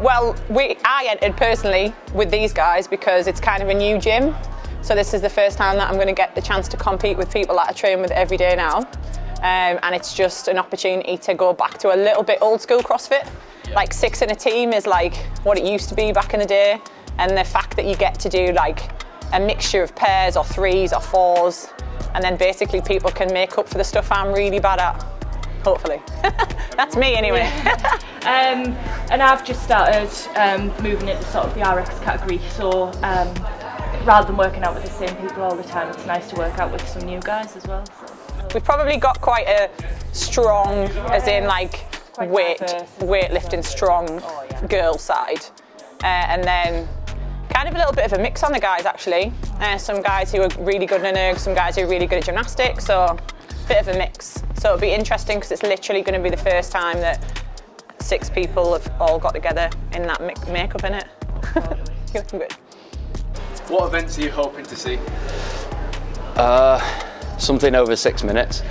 Well, I entered personally with these guys because it's kind of a new gym. So this is the first time that I'm going to get the chance to compete with people that I train with every day now. And it's just an opportunity to go back to a little bit old school CrossFit. Like 6 in a team is like what it used to be back in the day. And the fact that you get to do like a mixture of pairs or 3s or 4s, and then basically people can make up for the stuff I'm really bad at, hopefully. That's me anyway. And I've just started moving into sort of the RX category, so rather than working out with the same people all the time, it's nice to work out with some new guys as well. So. We've probably got quite a strong, as in like weightlifting strong girl side, and then kind of a little bit of a mix on the guys actually. Some guys who are really good in erg, some guys who are really good at gymnastics, so a bit of a mix. So it'll be interesting because it's literally going to be the first time that 6 people have all got together in that makeup, innit? You're looking good. What events are you hoping to see? Something over 6 minutes.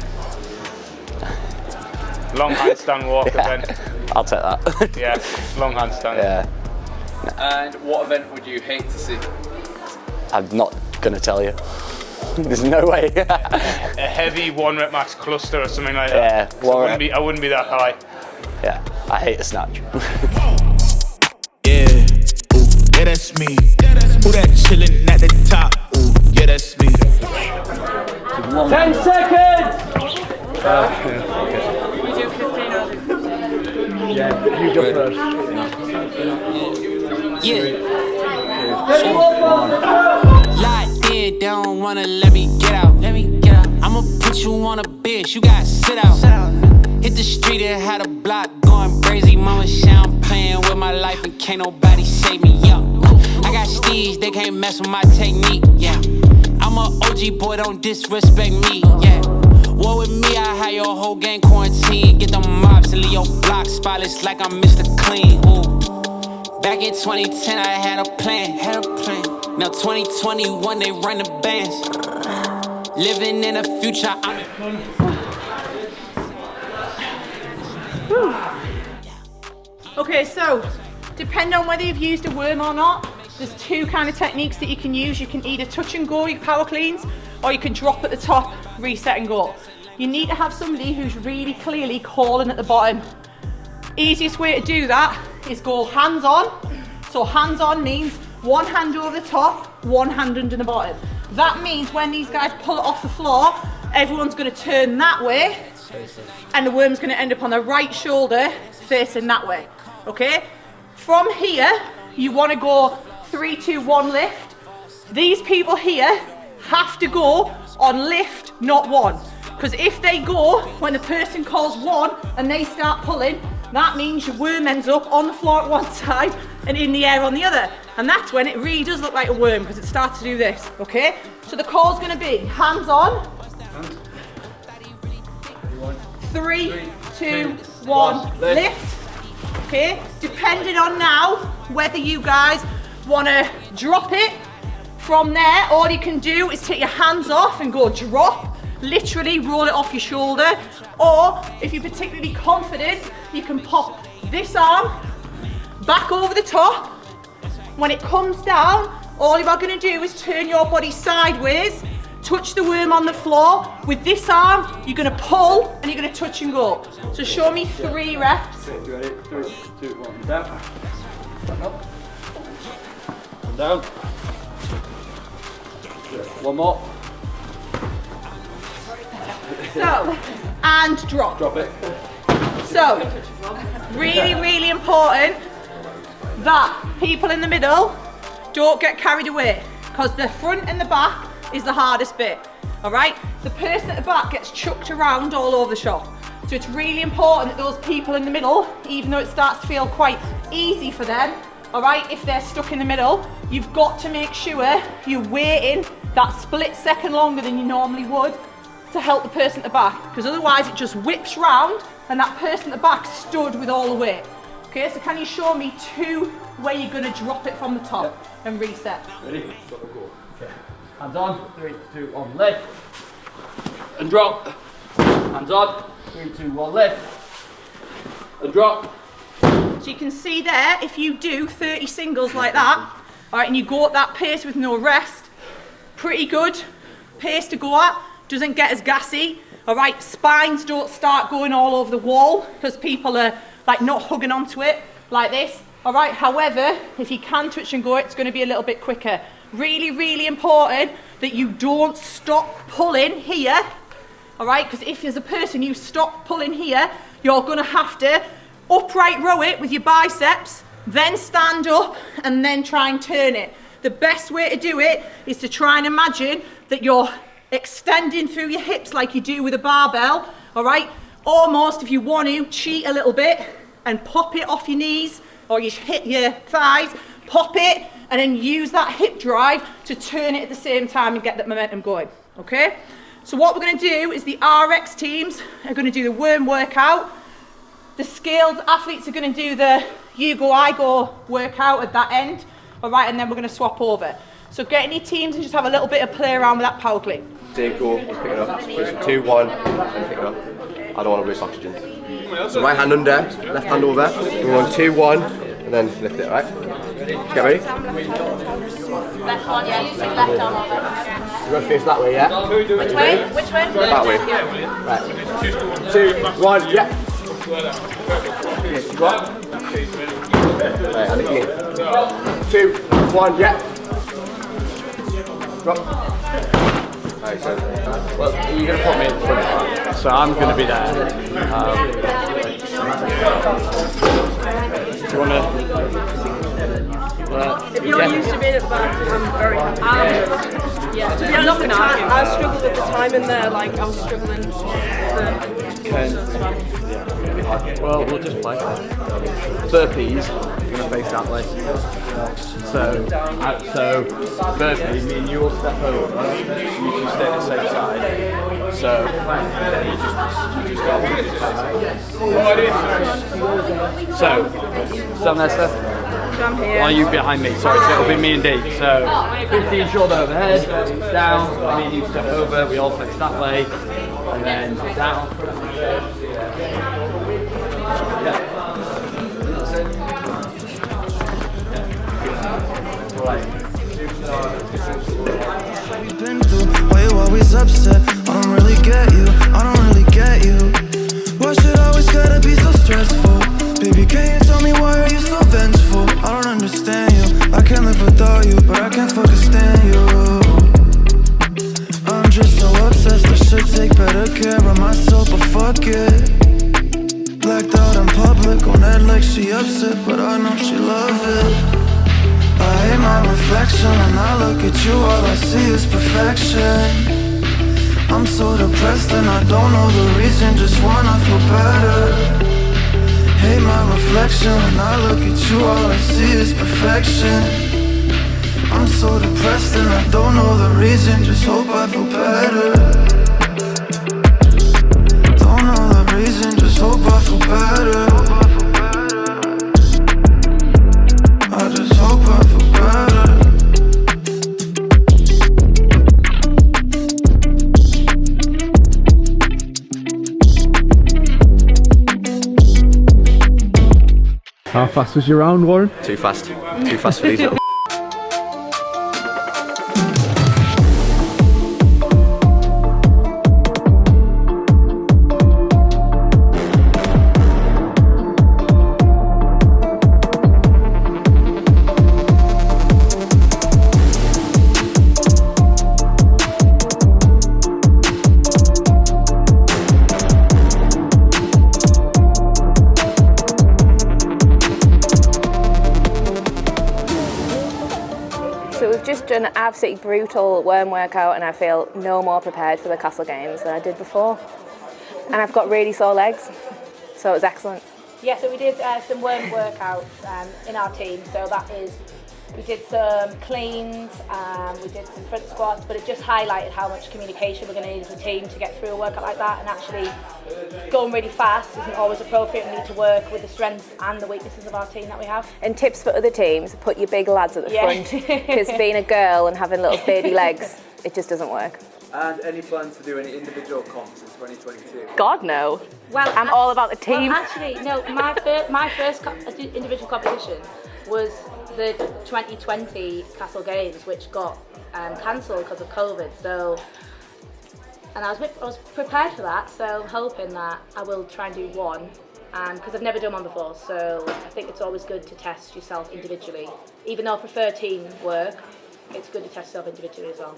Long handstand walk event. I'll take that. Yeah, long handstand. Yeah. And what event would you hate to see? I'm not going to tell you. There's no way. A heavy 1 rep max cluster or something like that. Yeah. I wouldn't be that high. Yeah, I hate a snatch. Yeah, ooh, yeah, that's me. Who that chillin' at the top? Ooh, yeah, that's me. 10 seconds! We do 15 or 15. Yeah, you go first. Yeah. Locked in, they don't wanna let me get out. I'ma put you on a bench, you gotta sit out. Hit the street and had a block going crazy. Mama shout, I'm playing with my life and can't nobody save me. Yeah, I got steeds, they can't mess with my technique. Yeah, I'm a OG boy, don't disrespect me. Yeah, war with me, I had your whole gang quarantine. Get the mobs and leave your block spotless like I'm Mr. Clean. Ooh. Back in 2010, I had a plan. Now 2021, they run the bands. Living in the future, I'm. Okay, so depending on whether you've used a worm or not, there's 2 kind of techniques that you can use. You can either touch and go, your power cleans, or you can drop at the top, reset and go. You need to have somebody who's really clearly calling at the bottom. Easiest way to do that is go hands on. So hands on means 1 hand over the top, 1 hand under the bottom. That means when these guys pull it off the floor, everyone's going to turn that way, and the worm's going to end up on the right shoulder facing that way. Okay, from here you want to go 3, 2, 1 lift. These people here have to go on lift, not 1, because if they go when the person calls 1 and they start pulling, that means your worm ends up on the floor at one side and in the air on the other, and that's when it really does look like a worm, because it starts to do this. Okay, so the call's going to be hands on, 3, 2, 1 lift. Okay, depending on now whether you guys want to drop it from there, all you can do is take your hands off and go drop, literally roll it off your shoulder, or if you're particularly confident, you can pop this arm back over the top. When it comes down, all you are going to do is turn your body sideways, touch the worm on the floor. With this arm, you're going to pull and you're going to touch and go. So show me 3 reps. Okay, you ready? 3, 2, 1, down. Up. And down. One more. So, and drop. Drop it. So, really, really important that people in the middle don't get carried away, because the front and the back is the hardest bit, all right? The person at the back gets chucked around all over the shop. So it's really important that those people in the middle, even though it starts to feel quite easy for them, all right, if they're stuck in the middle, you've got to make sure you're waiting that split second longer than you normally would to help the person at the back, because otherwise it just whips round and that person at the back stood with all the weight. Okay, so can you show me 2 where you're going to drop it from the top and reset? Ready? Got to go. Okay. Hands on. 3, 2, 1, lift. And drop. Hands on. 3, 2, 1, lift. And drop. So you can see there, if you do 30 singles like that, all right, and you go at that pace with no rest, pretty good pace to go at, doesn't get as gassy, all right, spines don't start going all over the wall because people are like not hugging onto it like this, all right. However, if you can touch and go, it's going to be a little bit quicker. Really, really important that you don't stop pulling here, all right, because if there's a person you stop pulling here, you're going to have to upright row it with your biceps, then stand up and then try and turn it. The best way to do it is to try and imagine that you're extending through your hips like you do with a barbell, all right? Almost, if you want to, cheat a little bit and pop it off your knees or you hit your thighs, pop it and then use that hip drive to turn it at the same time and get that momentum going, okay? So what we're going to do is the RX teams are going to do the worm workout. The scaled athletes are going to do the you go, I go workout at that end, all right? And then we're going to swap over. So get in your teams and just have a little bit of play around with that power clean. Take go, pick it up. 2, 1, and pick it up. I don't want to waste oxygen. So right hand under, left hand over. We're on 2, 1, and then lift it, right? Get ready? Left one, yeah, you left arm over. You're going to face that way, yeah? Which way? Which way? That way. Right. 2, 1, yeah. Yes, you got it? Right, and again. 2, 1, yeah. Drop. Right, so, well, you're going to put me in front of that, so I'm going to be there. Do you want to... If you're used to being at the back, I'm very happy. Yeah, to be honest, I struggled with the time in there, like I was struggling with Well, we'll just play. Burpees, you're going to face that way. So burpee, me and you will step over. You can stay at the same side. So you just go. So stand there, Steph. I'm here. Are you behind me? Sorry, so it'll be me and Dave. So 15 shoulder overhead, down, me and you step over, we all face that way, and then down. Yeah. Why you always upset? I don't really get you. I don't really get you. Why should I always gotta be so stressful? Baby, can you tell me why are you so vengeful? I don't understand you. I can't live without you, but I can't fucking stand you. I'm just so obsessed. I should take better care of myself, but fuck it. Blacked out in public on that like she upset, but I know she love it. I hate my reflection when I look at you, all I see is perfection. I'm so depressed and I don't know the reason, just wanna feel better. Hate my reflection when I look at you, all I see is perfection. I'm so depressed and I don't know the reason, just hope I feel better. Don't know the reason, just hope I feel better. I just hope I feel better. How fast was your round, Warren? Too fast. Too fast for these little... So we've just done an absolutely brutal worm workout and I feel no more prepared for the Castle Games than I did before. And I've got really sore legs, so it was excellent. Yeah, so we did some worm workouts in our team. So that is, we did some cleans, we did some front squats, but it just highlighted how much communication we're going to need as a team to get through a workout like that. And actually, going really fast isn't always appropriate. We need to work with the strengths and the weaknesses of our team that we have. And tips for other teams, put your big lads at the front, because being a girl and having little baby legs, it just doesn't work. And any plans to do any individual comps in 2022? God, no. Well, I'm all about the team. Well, actually, no. My first individual competition was the 2020 Castle Games, which got cancelled because of COVID. So, and I was prepared for that. So, hoping that I will try and do one, because I've never done one before. So, I think it's always good to test yourself individually. Even though I prefer team work, it's good to test yourself individually as well.